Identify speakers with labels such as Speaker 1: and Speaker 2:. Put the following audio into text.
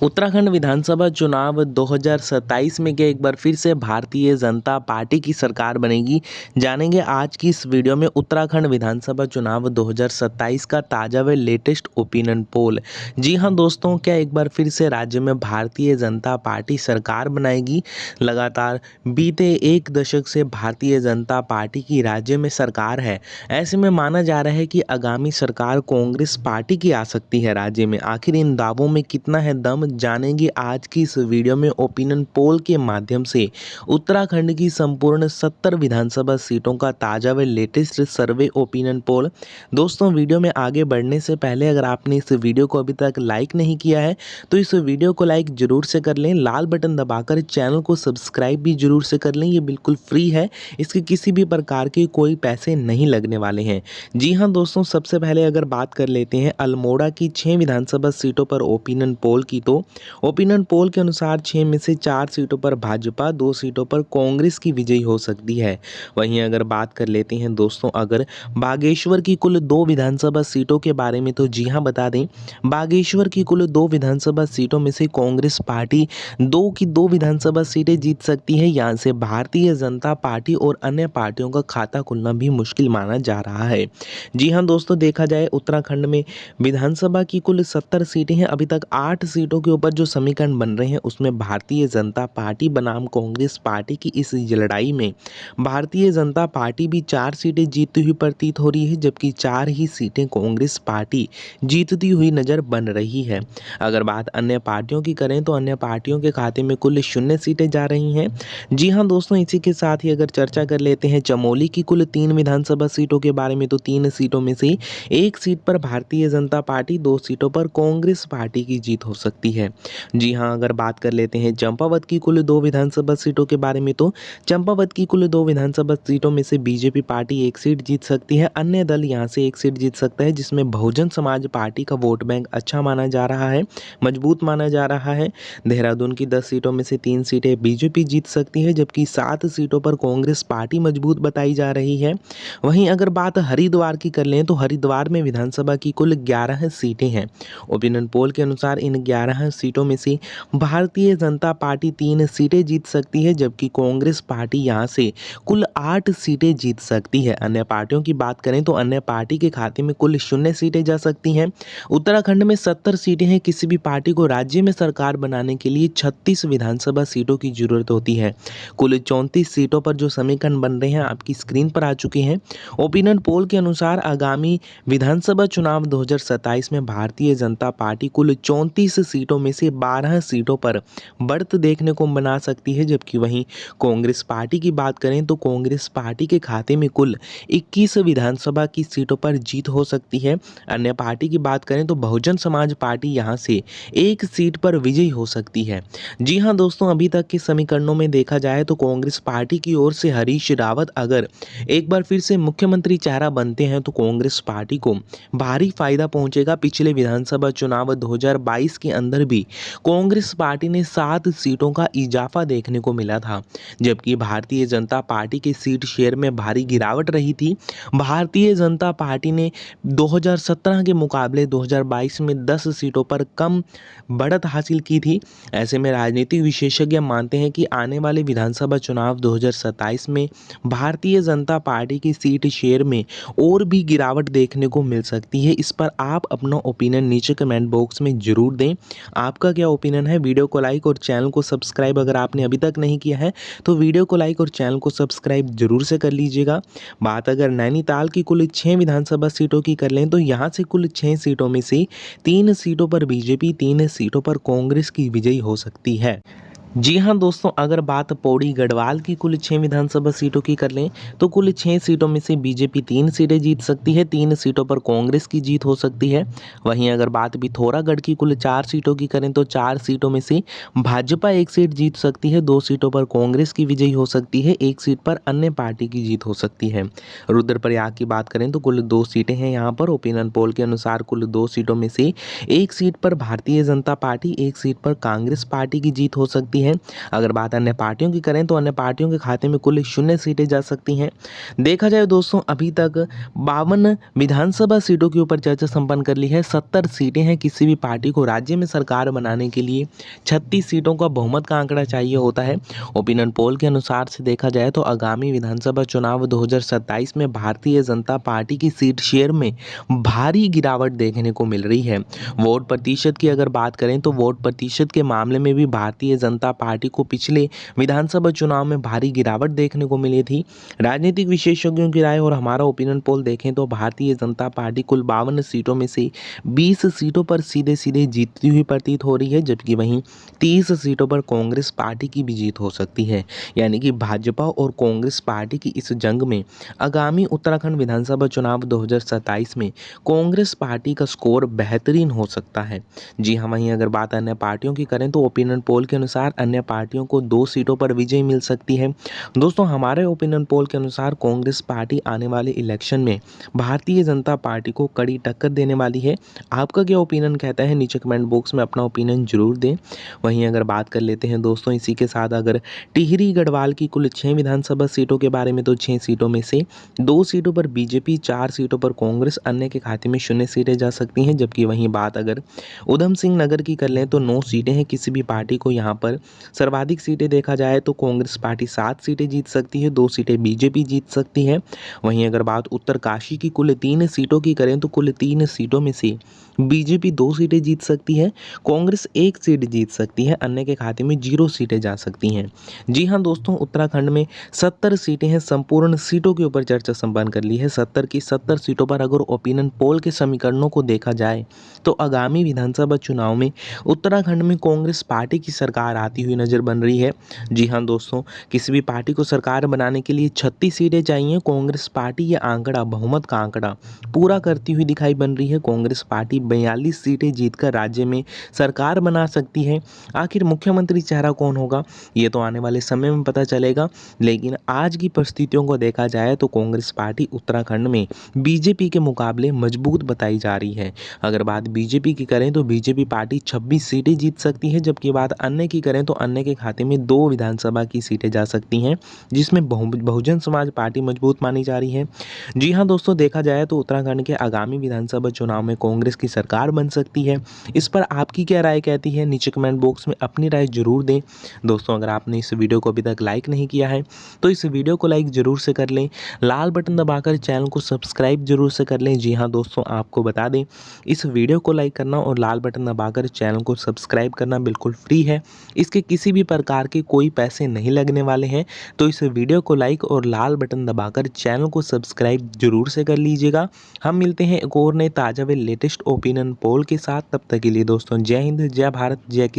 Speaker 1: उत्तराखंड विधानसभा चुनाव 2027 में क्या एक बार फिर से भारतीय जनता पार्टी की सरकार बनेगी। जानेंगे आज की इस वीडियो में उत्तराखंड विधानसभा चुनाव 2027 का ताज़ा व लेटेस्ट ओपिनियन पोल। जी हां दोस्तों, क्या एक बार फिर से राज्य में भारतीय जनता पार्टी सरकार बनाएगी। लगातार बीते एक दशक से भारतीय जनता पार्टी की राज्य में सरकार है। ऐसे में माना जा रहा है कि आगामी सरकार कांग्रेस पार्टी की आ सकती है राज्य में। आखिर इन दावों में कितना है दम, जानेंगे आज की इस वीडियो में ओपिनियन पोल के माध्यम से। उत्तराखंड की संपूर्ण 70 विधानसभा सीटों का ताज़ा व लेटेस्ट सर्वे ओपिनियन पोल। दोस्तों, वीडियो में आगे बढ़ने से पहले अगर आपने इस वीडियो को अभी तक लाइक नहीं किया है तो इस वीडियो को लाइक जरूर से कर लें। लाल बटन दबाकर चैनल को सब्सक्राइब भी जरूर से कर लें। ये बिल्कुल फ्री है, इसके किसी भी प्रकार के कोई पैसे नहीं लगने वाले हैं। जी हाँ दोस्तों, सबसे पहले अगर बात कर लेते हैं अल्मोड़ा की 6 विधानसभा सीटों पर ओपिनियन पोल की, तो ओपिनियन पोल के अनुसार 6 में से 4 सीटों पर भाजपा, 2 सीटों पर कांग्रेस की विजयी हो सकती है। वहीं अगर बात कर लेते हैं दोस्तों अगर बागेश्वर की कुल 2 विधानसभा सीटों के बारे में, तो जी हाँ बता दें, बागेश्वर की कुल 2 विधानसभा सीटों में से कांग्रेस पार्टी 2 की 2 विधानसभा सीटें जीत सकती है। यहाँ से भारतीय जनता पार्टी और अन्य पार्टियों का खाता खुलना भी मुश्किल माना जा रहा है। जी हाँ दोस्तों, देखा जाए उत्तराखंड में विधानसभा की कुल 70 सीटें हैं। अभी तक 8 सीटों के ऊपर जो समीकरण बन रहे हैं उसमें भारतीय जनता पार्टी बनाम कांग्रेस पार्टी की इस लड़ाई में भारतीय जनता पार्टी भी 4 सीटें जीतती हुई प्रतीत हो रही है, जबकि 4 ही सीटें कांग्रेस पार्टी जीतती हुई नजर बन रही है। अगर बात अन्य पार्टियों की करें तो अन्य पार्टियों के खाते में कुल 0 सीटें जा रही हैं। जी हाँ दोस्तों, इसी के साथ ही अगर चर्चा कर लेते हैं चमोली की कुल 3 विधानसभा सीटों के बारे में, तो 3 सीटों में से 1 सीट पर भारतीय जनता पार्टी, 2 सीटों पर कांग्रेस पार्टी की जीत हो सकती है। जी हाँ, अगर बात कर लेते हैं चंपावत की कुल 2 विधानसभा सीटों के बारे में, तो चंपावत की कुल 2 विधानसभा सीटों में से बीजेपी पार्टी 1 सीट जीत सकती है। अन्य दल यहाँ से 1 सीट जीत सकता है, जिसमें बहुजन समाज पार्टी का वोट बैंक अच्छा माना जा रहा है, मजबूत माना जा रहा है। देहरादून की 10 सीटों में से 3 सीटें बीजेपी जीत सकती है, जबकि 7 सीटों पर कांग्रेस पार्टी मजबूत बताई जा रही है। वहीं अगर बात हरिद्वार की कर लें तो हरिद्वार में विधानसभा की कुल 11 सीटें हैं। ओपिनियन पोल के अनुसार इन 11 सीटों में से भारतीय जनता पार्टी 3 सीटें जीत सकती है, जबकि कांग्रेस पार्टी यहां से कुल 8 सीटें जीत सकती है। अन्य पार्टियों की बात करें तो अन्य पार्टी के खाते में कुल 0 सीटें जा सकती हैं। उत्तराखंड में 70 सीटें हैं। किसी भी पार्टी को राज्य में सरकार बनाने के लिए 36 विधानसभा सीटों की जरूरत होती है। कुल 34 सीटों पर जो समीकरण बन रहे हैं आपकी स्क्रीन पर आ चुके हैं। ओपिनियन पोल के अनुसार आगामी विधानसभा चुनाव 2027 में भारतीय जनता पार्टी कुल 34 सीटों में से 12 सीटों पर बढ़त देखने को बना सकती है, जबकि वहीं कांग्रेस पार्टी की बात करें तो कांग्रेस पार्टी के खाते में कुल 21 विधानसभा की सीटों पर जीत हो सकती है। अन्य पार्टी की बात करें तो बहुजन समाज पार्टी यहां से 1 सीट पर विजयी हो सकती है। जी हां दोस्तों, अभी तक के समीकरणों में देखा जाए तो कांग्रेस पार्टी की ओर से हरीश रावत अगर एक बार फिर से मुख्यमंत्री चेहरा बनते हैं तो कांग्रेस पार्टी को भारी फायदा पहुंचेगा। पिछले विधानसभा चुनाव 2022 के अंदर भी कांग्रेस पार्टी ने 7 सीटों का इजाफा देखने को मिला था, जबकि भारतीय जनता पार्टी के सीट शेयर में भारी गिरावट रही थी। भारतीय जनता पार्टी ने 2017 के मुकाबले 2022 में 10 सीटों पर कम बढ़त हासिल की थी। ऐसे में राजनीतिक विशेषज्ञ मानते हैं कि आने वाले विधानसभा चुनाव 2027 में भारतीय जनता पार्टी की सीट शेयर में और भी गिरावट देखने को मिल सकती है। इस पर आप अपना ओपिनियन नीचे कमेंट बॉक्स में जरूर दें। आपका क्या ओपिनियन है। वीडियो को लाइक और चैनल को सब्सक्राइब अगर आपने अभी तक नहीं किया है तो वीडियो को लाइक और चैनल को सब्सक्राइब जरूर से कर लीजिएगा। बात अगर नैनीताल की कुल 6 विधानसभा सीटों की कर लें तो यहाँ से कुल 6 सीटों में से 3 सीटों पर बीजेपी, 3 सीटों पर कांग्रेस की विजयी हो सकती है। जी हाँ दोस्तों, अगर बात पौड़ी गढ़वाल की कुल 6 विधानसभा सीटों की कर लें तो कुल 6 सीटों में से बीजेपी 3 सीटें जीत सकती है, 3 सीटों पर कांग्रेस की जीत हो सकती है। वहीं अगर बात पिथौरागढ़ की कुल 4 सीटों की करें तो 4 सीटों में से भाजपा 1 सीट जीत सकती है, 2 सीटों पर कांग्रेस की विजयी हो सकती है, 1 सीट पर अन्य पार्टी की जीत हो सकती है। रुद्रप्रयाग की बात करें तो कुल 2 सीटें हैं यहाँ पर। ओपिनियन पोल के अनुसार कुल 2 सीटों में से 1 सीट पर भारतीय जनता पार्टी, 1 सीट पर कांग्रेस पार्टी की जीत हो सकती है। सकती है। अगर बात अन्य पार्टियों की करें तो अन्य पार्टियों के खाते में कुल 0 सीटें जा सकती हैं। देखा जाए दोस्तों, अभी तक 52 विधानसभा सीटों के ऊपर चर्चा संपन्न कर ली है। 70 सीटें हैं किसी भी पार्टी को राज्य में सरकार बनाने के लिए। 36 सीटों का बहुमत का आंकड़ा चाहिए होता है। ओपिनियन पोल के अनुसार से देखा जाए तो आगामी विधानसभा चुनाव 2027 में भारतीय जनता पार्टी की सीट शेयर में भारी गिरावट देखने को मिल रही है। वोट प्रतिशत की अगर बात करें तो वोट प्रतिशत के मामले में भी भारतीय जनता पार्टी को पिछले विधानसभा चुनाव में भारी गिरावट देखने को मिली थी। राजनीतिक विशेषज्ञों की राय और हमारा ओपिनियन पोल देखें तो भारतीय जनता पार्टी कुल 52 सीटों में से 20 सीटों पर सीधे सीधे जीतती हुई प्रतीत हो रही है, जबकि वहीं 30 सीटों पर कांग्रेस पार्टी की भी जीत हो सकती है। यानी कि भाजपा और कांग्रेस पार्टी की इस जंग में आगामी उत्तराखंड विधानसभा चुनाव 2027 में कांग्रेस पार्टी का स्कोर बेहतरीन हो सकता है। जी हाँ, वहीं अगर बात अन्य पार्टियों की करें तो ओपिनियन पोल के अनुसार अन्य पार्टियों को 2 सीटों पर विजय मिल सकती है। दोस्तों, हमारे ओपिनियन पोल के अनुसार कांग्रेस पार्टी आने वाले इलेक्शन में भारतीय जनता पार्टी को कड़ी टक्कर देने वाली है। आपका क्या ओपिनियन कहता है? नीचे कमेंट बॉक्स में अपना ओपिनियन जरूर दें। वहीं अगर बात कर लेते हैं दोस्तों, इसी के साथ अगर टिहरी गढ़वाल की कुल 6 विधानसभा सीटों के बारे में तो 6 सीटों में से 2 सीटों पर बीजेपी, 4 सीटों पर कांग्रेस, अन्य के खाते में 0 सीटें जा सकती हैं। जबकि वहीं बात अगर उधम सिंह नगर की कर लें तो 9 सीटें हैं किसी भी पार्टी को। यहाँ पर सर्वाधिक सीटें देखा जाए तो कांग्रेस पार्टी 7 सीटें जीत सकती है, 2 सीटें बीजेपी जीत सकती है। वहीं अगर बात उत्तरकाशी की कुल 3 सीटों की करें तो कुल 3 सीटों में से बीजेपी 2 सीटें जीत सकती है, कांग्रेस 1 सीट जीत सकती है, अन्य के खाते में 0 सीटें जा सकती हैं। जी हाँ दोस्तों, उत्तराखंड में 70 सीटें हैं। संपूर्ण सीटों के ऊपर चर्चा संपन्न कर ली है। 70 की 70 सीटों पर अगर ओपिनियन पोल के समीकरणों को देखा जाए तो आगामी विधानसभा चुनाव में उत्तराखंड में कांग्रेस पार्टी की सरकार आती हुई नजर बन रही है। जी हाँ दोस्तों, किसी भी पार्टी को सरकार बनाने के लिए 36 सीटें चाहिए। कांग्रेस पार्टी ये आंकड़ा, बहुमत का आंकड़ा पूरा करती हुई दिखाई बन रही है। कांग्रेस पार्टी 42 सीटें जीतकर राज्य में सरकार बना सकती है। आखिर मुख्यमंत्री चेहरा कौन होगा ये तो आने वाले समय में पता चलेगा, लेकिन आज की परिस्थितियों को देखा जाए तो कांग्रेस पार्टी उत्तराखंड में बीजेपी के मुकाबले मजबूत बताई जा रही है। अगर बात बीजेपी की करें तो बीजेपी पार्टी 26 सीटें जीत सकती है, जबकि बात अन्य की करें तो अन्य के खाते में 2 विधानसभा की सीटें जा सकती हैं, जिसमें बहुजन समाज पार्टी मजबूत मानी जा रही है। जी हाँ दोस्तों, देखा जाए तो उत्तराखंड के आगामी विधानसभा चुनाव में कांग्रेस की सरकार बन सकती है। इस पर आपकी क्या राय कहती है? नीचे कमेंट बॉक्स में अपनी राय जरूर दें। दोस्तों, अगर आपने इस वीडियो को अभी तक लाइक नहीं किया है तो इस वीडियो को लाइक जरूर से कर लें, लाल बटन दबाकर चैनल को सब्सक्राइब जरूर से कर लें। जी हाँ दोस्तों, आपको बता दें, इस वीडियो को लाइक करना और लाल बटन दबाकर चैनल को सब्सक्राइब करना बिल्कुल फ्री है। इसके किसी भी प्रकार के कोई पैसे नहीं लगने वाले हैं। तो इस वीडियो को लाइक और लाल बटन दबाकर चैनल को सब्सक्राइब जरूर से कर लीजिएगा। हम मिलते हैं एक और नए ताज़ा व लेटेस्ट ओपिनियन पोल के साथ। तब तक के लिए दोस्तों, जय हिंद, जय भारत, जय किसान।